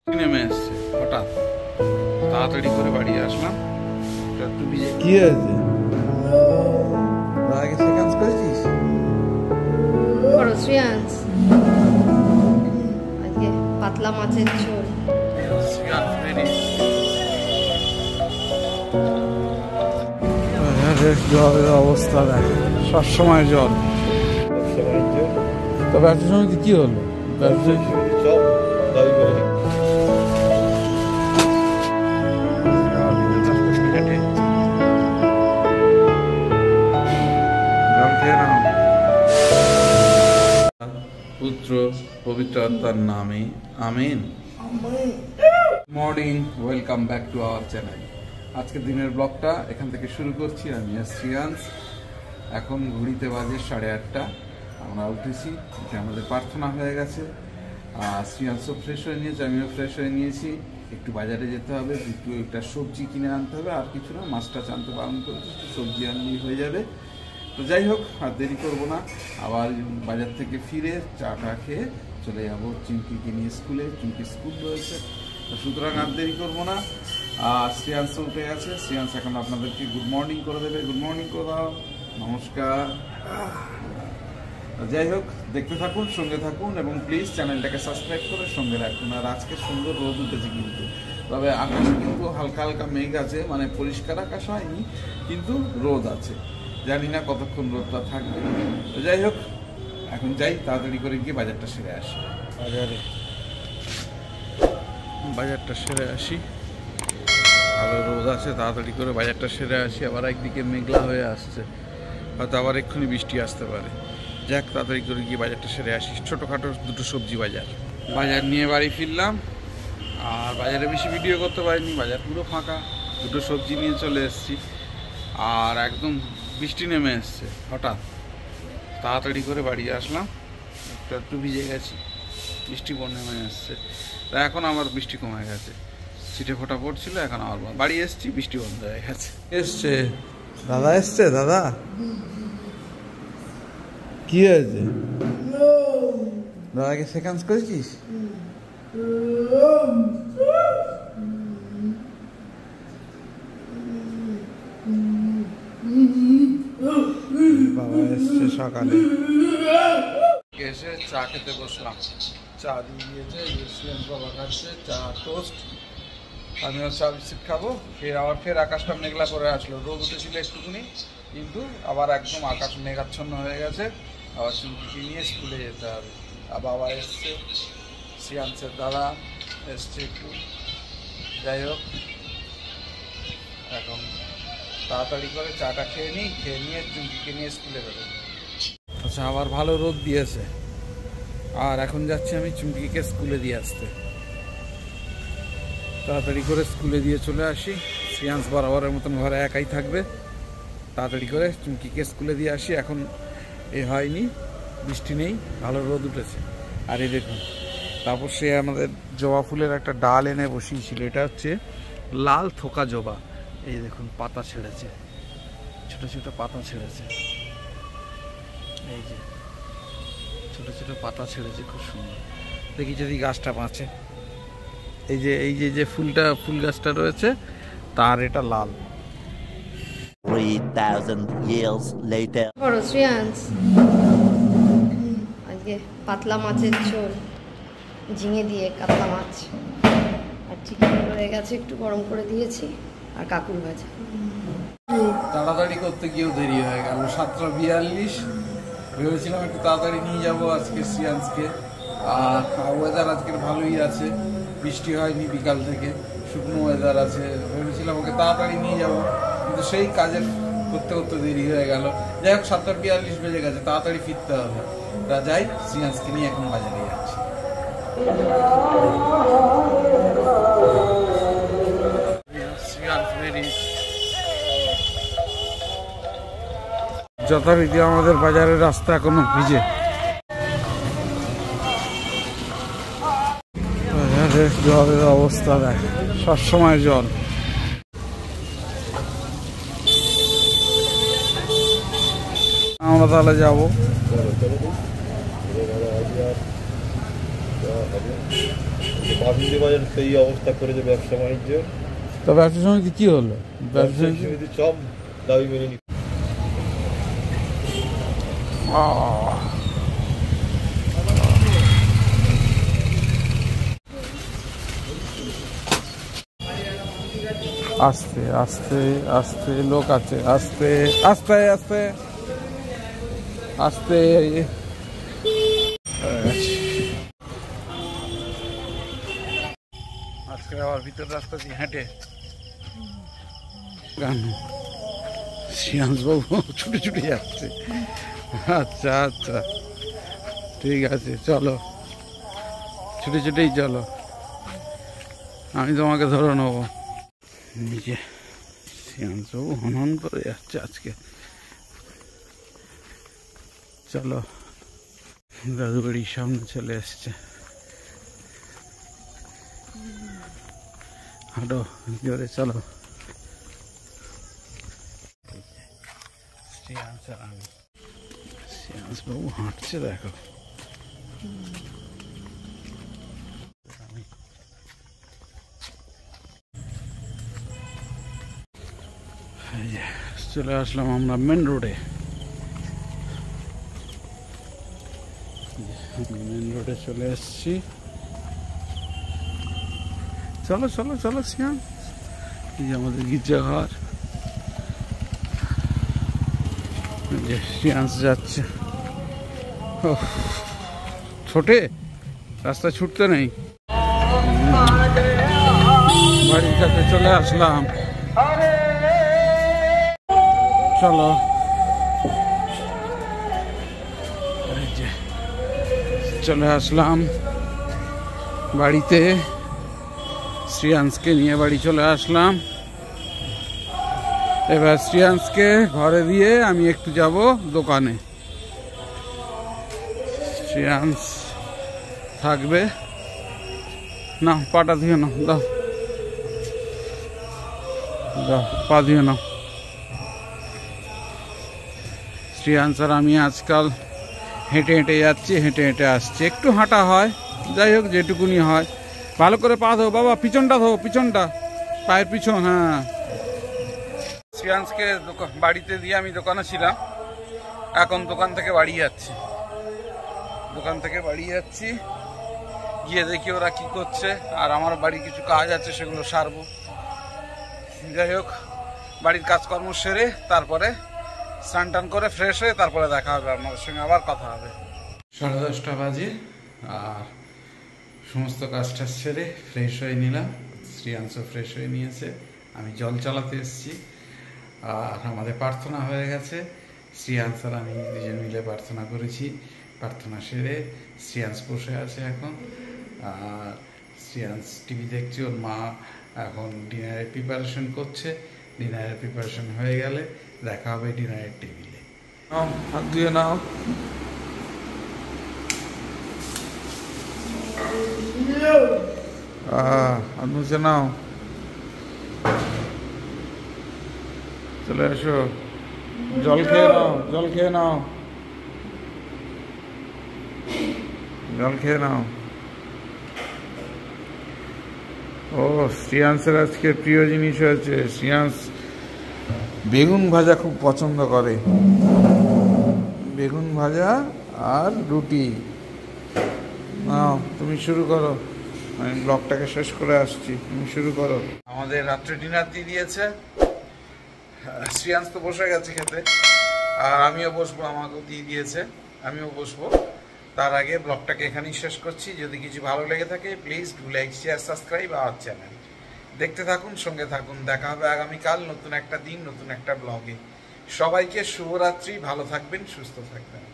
নেমে এসছে হঠাৎ, তাড়াতাড়ি করে বাড়ি আসলাম। একটু ভিজে কি হয়েছে? আগে সেকেন্ড করেছিস? শ্রেয়াংস আজকে পাতলা মাছের ঝোল। জলের অবস্থা দেখ, সবসময় জল। তো ব্যবসা সমিতি কি হলো? ব্যবসা পুত্র পবিত্র আত্মার নামে আমিন। Morning, welcome back to our channel. আজকের দিনের ব্লগটা এখান থেকে শুরু করছি। আমি শ্রেয়াংস। এখন ঘড়িতে বাজে 8:30। আমরা উঠেছি, উঠে আমাদের প্রার্থনা হয়ে গেছে। শ্রেয়াংসও ফ্রেশ হয়ে নিয়েছে, আমিও ফ্রেশ হয়ে নিয়েছি। একটু বাজারে যেতে হবে, একটা সবজি কিনে আনতে হবে, আর কিছু না। মাছটা আনতে বারণ করেছি, একটু সবজি আনলেই হয়ে যাবে। তো যাই হোক, আর দেরি করবো না। আবার বাজার থেকে ফিরে চাটা খেয়ে চলে যাবো চিমকিকে নিয়ে স্কুলে। চিমকি স্কুল রয়েছে, তো সুতরাং আর দেরি করবো না। শ্রেয়াংস উঠে গেছে। শ্রেয়াংস এখন আপনাদেরকে গুড মর্নিং করে দেবে। গুড মর্নিং করে দাও, নমস্কার। যাই হোক, দেখতে থাকুন, সঙ্গে থাকুন, এবং প্লিজ চ্যানেলটাকে সাবস্ক্রাইব করে সঙ্গে রাখুন। আর আজকে সুন্দর রোদ উঠেছে কিন্তু, তবে আকাশে কিন্তু হালকা হালকা মেঘ আছে, মানে পরিষ্কার আকাশ হয়নি, কিন্তু রোদ আছে। জানি না কতক্ষণ রোদটা থাকবে। তো যাই হোক, এখন যাই, তাড়াতাড়ি করে গিয়ে বাজারটা সেরে আসি। বাজারটা সেরে আসি, ভালো রোদ আছে, তাড়াতাড়ি করে বাজারটা সেরে আসি। আবার একদিকে মেঘলা হয়ে আসছে, হয়তো আবার এক্ষুনি বৃষ্টি আসতে পারে। যাক, তাড়াতাড়ি করে গিয়ে বাজারটা সেরে আসি। ছোটোখাটো দুটো সবজি বাজার নিয়ে বাড়ি ফিরলাম। আর বাজারে বেশি ভিডিও করতে পারিনি, বাজার পুরো ফাঁকা। দুটো সবজি নিয়ে চলে এসেছি। আর একদম বৃষ্টি নেমে এসছে হঠাৎ, তাড়াতাড়ি করে বাড়ি আসলাম। একটু ভিজে গেছি, বৃষ্টি নেমে এসছে। তা এখন আমার বৃষ্টি কমে গেছে, ছিটে ফোটা পড়ছিল, এখন আমার বাড়ি এসছি, বৃষ্টি বন্ধ হয়ে গেছে। এসছে দাদা, এসছে দাদা। কি হয়েছে? দাদাকে সেকেন্ড করেছিস? বাবা এসছে সকালে, এসে চা খেতে বসলাম। চা দিয়ে দিয়েছে, বাবা খাচ্ছে চা টোস্ট। আমিও চা বিস্কিট খাবো। ফের আকাশটা মেঘলা করে আসলো, রোদ উঠেছিল একটুকুনি, কিন্তু আবার একদম আকাশ মেঘাচ্ছন্ন হয়ে গেছে। আবার চুমকিকে নিয়ে স্কুলে যেতে হবে। আর বাবা এসছে, শ্রেয়াংসের দাদা এসছে একটু। যাই হোক, এখন তাড়াতাড়ি করে চাটা খেয়ে নিয়ে চুমকিকে নিয়ে স্কুলে বেরোবো। আচ্ছা, আবার ভালো রোদ দিয়েছে। আর এখন যাচ্ছি আমি চুমকিকে স্কুলে দিয়ে আসতে। তাড়াতাড়ি করে স্কুলে দিয়ে চলে আসি। শ্রেয়াংস বরাবরের মতন ঘরে একাই থাকবে। তাড়াতাড়ি করে চুমকিকে স্কুলে দিয়ে আসি। এখন হয়নি, বৃষ্টি নেই, ভালো রোদ উঠেছে। আর এই দেখুন, তারপর সে আমাদের জবা ফুলের একটা ডাল এনে বসিয়েছিল। এটা হচ্ছে লাল থোকা জবা। এই দেখুন, পাতা ছেড়েছে, ছোট ছোট পাতা ছেড়েছে। এই যে ছোট ছোট পাতা ছেড়েছে, খুব সুন্দর। দেখি যদি গাছটা বাঁচে। এই যে ফুল গাছটা রয়েছে, তার এটা লাল। 3000 years later. শ্রেয়াংস আজকে পাতলা মাছের ঝোল, ঝিঙে দিয়ে কাতলা মাছ, আর চিকেন রয়ে গেছে, একটু গরম করে দিয়েছি, আর কাকুর ভাজা। তাড়াতাড়ি করতে গিয়েও দেরি হয়ে গেল, 7:42। ভেবেছিলাম একটু তাড়াতাড়ি নিয়ে যাবো আজকে শ্রেয়াংসকে। আর ওয়েদার আজকের ভালোই আছে, বৃষ্টি হয়নি বিকাল থেকে, শুকনো ওয়েদার আছে। ভেবেছিলাম ওকে তাড়াতাড়ি নিয়ে যাবো, কিন্তু সেই কাজের করতে করতে দেরি হয়ে গেল। যাই হোক, 7:42 বেজে গেছে, তাড়াতাড়ি ফিরতে হবে। তা যাই, শ্রেয়াংসকে নিয়ে এখন বাজারে যাচ্ছি। যথারীতি আমাদের বাজারের রাস্তা এখনো ভিজে। জলের অবস্থা দেখ, সবসময় জল। আমরা তাহলে যাবো। ভাবিতে বাজার সেই অবস্থা করেছে ব্যবসা বাণিজ্য। তো ব্যবসা সমিতি কি হলো? ব্যবসা সমিতি সমিতি সব দাবি মেনে নিচ্ছে। আস্তে আস্তে আস্তে লোক আছে, আস্তে আস্তে আস্তে আস্তে। আজকে আবার ভিতর রাস্তা দিয়ে হেঁটে গান শ্রিয়াংশ বাবু ছুটে ছুটে যাচ্ছে। আচ্ছা আচ্ছা ঠিক আছে, চলো ছুটে ছুটেই চলো, আমি তোমাকে ধরে নেবো। নিজে শ্রিয়াংশ বাবু হনহন করে যাচ্ছে আজকে। চলো, দাদু বাড়ির সামনে চলে এসছে। হাঁটো জোরে, চলো। শ্রিয়াংশ বাবু হাঁটছে, দেখো। চলে আসলাম আমরা মেন রোডে। মেন রোডে চলে এসছি। চলো চলো চলো শ্রিয়াং, এই যে আমাদের গির্জাঘর। শ্রিয়াংশ যাচ্ছে। ছোটে রাস্তা ছুটতে নেই। বাড়ির কাছে চলে আসলাম। চলো, চলে আসলাম বাড়িতে। শ্রিয়াংশকে নিয়ে বাড়ি চলে আসলাম। এবার শ্রিয়াংশকে ঘরে দিয়ে আমি একটু যাব দোকানে। শ্রিয়াংশ থাকবে না, পাটা ধুয়ে নাও, দাও দাও, পা ধুয়ে নাও। শ্রিয়াংশ আর আমি আজকাল হেঁটে হেঁটে যাচ্ছি, হেঁটে হেঁটে আসছি। একটু হাঁটা হয়, যাই হোক যেটুকুনি হয়। ভালো করে পা ধো বাবা, পিছনটা ধো, পিছনটা, পায়ের পিছন। হ্যাঁ, শ্রিয়াংশকে বাড়িতে দিয়ে আমি দোকানে ছিলাম, এখন দোকান থেকে বাড়ি যাচ্ছি। দোকান থেকে বাড়ি যাচ্ছি, গিয়ে দেখি ওরা কি করছে, আর আমার বাড়ি কিছু কাজ আছে, সেগুলো সারবো। যাই হোক, বাড়ির কাজকর্ম সেরে তারপরে স্নান টান করে ফ্রেশ হয়ে তারপরে দেখা হবে আপনাদের সঙ্গে, আবার কথা হবে। 10:30 বাজে, আর সমস্ত কাজটা সেরে ফ্রেশ হয়ে নিলাম। শ্রিয়াংশ ফ্রেশ হয়ে নিয়েছে, আমি জল চালাতে এসেছি। আর আমাদের প্রার্থনা হয়ে গেছে। শ্রিয়াংশ আর আমি দুজন মিলে প্রার্থনা করেছি। প্রার্থনা সেরে শ্রিয়াংশ বসে আছে এখন, আর শ্রিয়াংশ টিভি দেখছে। ওর মা এখন ডিনারের প্রিপারেশন করছে। ডিনারের প্রিপারেশন হয়ে গেলে দেখা হবে ডিনারের টেবিলে। হাত ধুয়ে নাও। হাত মুছে নাও, চলে এসো, জল খেয়ে নাও, জল খেয়ে নাও, জল খেয়ে নাও। ও, শ্রিয়াংশের আজকে প্রিয় জিনিস হয়েছে। শ্রিয়াংশ বেগুন ভাজা খুব পছন্দ করে। বেগুন ভাজা আর রুটি। নাও, তুমি শুরু করো, আমি ব্লগটাকে শেষ করে আসছি, তুমি শুরু করো। আমাদের রাত্রে ডিনার দিয়ে দিয়েছে। শ্রিয়াংশ তো বসে গেছে খেতে, আর আমিও বসবো, আমাকেও দিয়ে দিয়েছে, আমিও বসবো। তার আগে ব্লগটাকে এখানেই শেষ করছি। যদি কিছু ভালো লেগে থাকে please do like, share, subscribe our channel. দেখতে থাকুন, সঙ্গে থাকুন। দেখা হবে আগামীকাল নতুন একটা দিন, নতুন একটা ব্লগে। সবাইকে শুভরাত্রি, ভালো থাকবেন, সুস্থ থাকবেন।